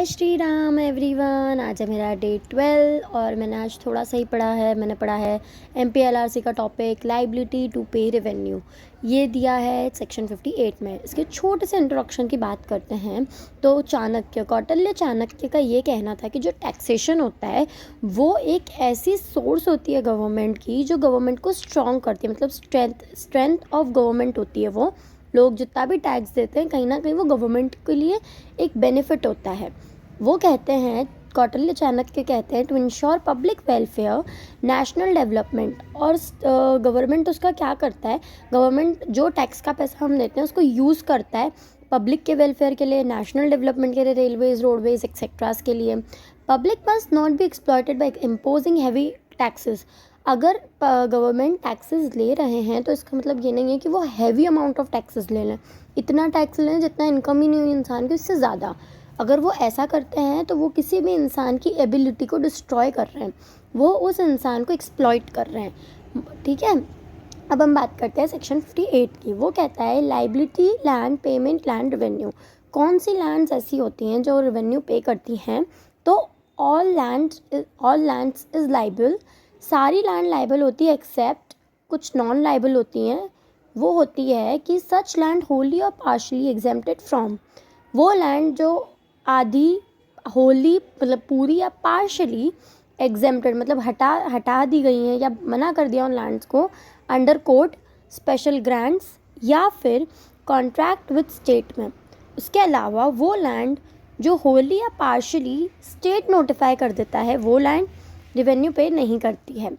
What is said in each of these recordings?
जय श्री राम एवरीवन। आज है मेरा डे 12 और मैंने आज थोड़ा सा ही पढ़ा है। मैंने पढ़ा है MPLRC का टॉपिक लाइबिलिटी टू पे रेवेन्यू। ये दिया है सेक्शन 58 में। इसके छोटे से इंट्रोडक्शन की बात करते हैं तो कौटिल्य चाणक्य का ये कहना था कि जो टैक्सेशन होता है वो एक ऐसी सोर्स होती है गवर्नमेंट की जो गवर्नमेंट को स्ट्रॉन्ग करती है। मतलब स्ट्रेंथ ऑफ गवर्नमेंट होती है। वो लोग जितना भी टैक्स देते हैं कहीं ना कहीं वो गवर्नमेंट के लिए एक बेनिफिट होता है। वो कहते हैं, कौटिल्य चाणक्य कहते हैं, to ensure public welfare national development. और गवर्नमेंट उसका क्या करता है, गवर्नमेंट जो टैक्स का पैसा हम देते हैं उसको यूज़ करता है पब्लिक के वेलफेयर के लिए, नेशनल डेवलपमेंट के लिए, रेलवेज, रोडवेज एक्सेट्रास के लिए। Public must not be exploited by imposing heavy taxes. अगर गवर्नमेंट टैक्सेस ले रहे हैं तो इसका मतलब ये नहीं है कि वो हैवी अमाउंट ऑफ टैक्सेस ले लें, इतना टैक्स लें जितना इनकम ही नहीं हुई इंसान की, इससे ज़्यादा। अगर वो ऐसा करते हैं तो वो किसी भी इंसान की एबिलिटी को डिस्ट्रॉय कर रहे हैं, वो उस इंसान को एक्सप्लॉइट कर रहे हैं। ठीक है, अब हम बात करते हैं सेक्शन 58 की। वो कहता है liability land payment land revenue. कौन सी लैंड्स ऐसी होती हैं जो रेवेन्यू पे करती हैं? तो ऑल लैंड्स इज़ लाइबल। सारी लैंड लाइबल होती है एक्सेप्ट कुछ नॉन लाइबल होती हैं। वो होती है कि सच लैंड होली और पार्शली एग्जेम्प्टेड फ्रॉम। वो लैंड जो आधी, होली मतलब पूरी, या पार्शली एग्जेम्प्टेड मतलब हटा दी गई हैं या मना कर दिया उन लैंड्स को अंडर कोड, स्पेशल ग्रांट्स या फिर कॉन्ट्रैक्ट विद स्टेट में। उसके अलावा वो लैंड जो होली या पार्शली स्टेट नोटिफाई कर देता है वो लैंड रेवेन्यू पे नहीं करती है।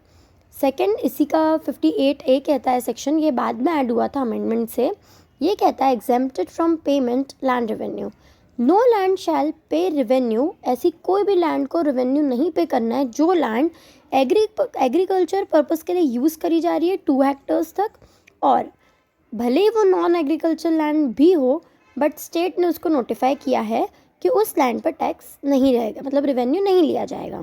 सेकंड, इसी का 58A कहता है सेक्शन, ये बाद में ऐड हुआ था अमेंडमेंट से। ये कहता है exempted from payment land revenue. No land shall pay revenue. ऐसी कोई भी लैंड को रेवेन्यू नहीं पे करना है जो लैंड एग्रीकल्चर पर्पस के लिए यूज़ करी जा रही है 2 हेक्टर्स तक, और भले ही वो नॉन एग्रीकल्चर लैंड भी हो बट स्टेट ने उसको नोटिफाई किया है कि उस लैंड पर टैक्स नहीं रहेगा, मतलब रेवेन्यू नहीं लिया जाएगा।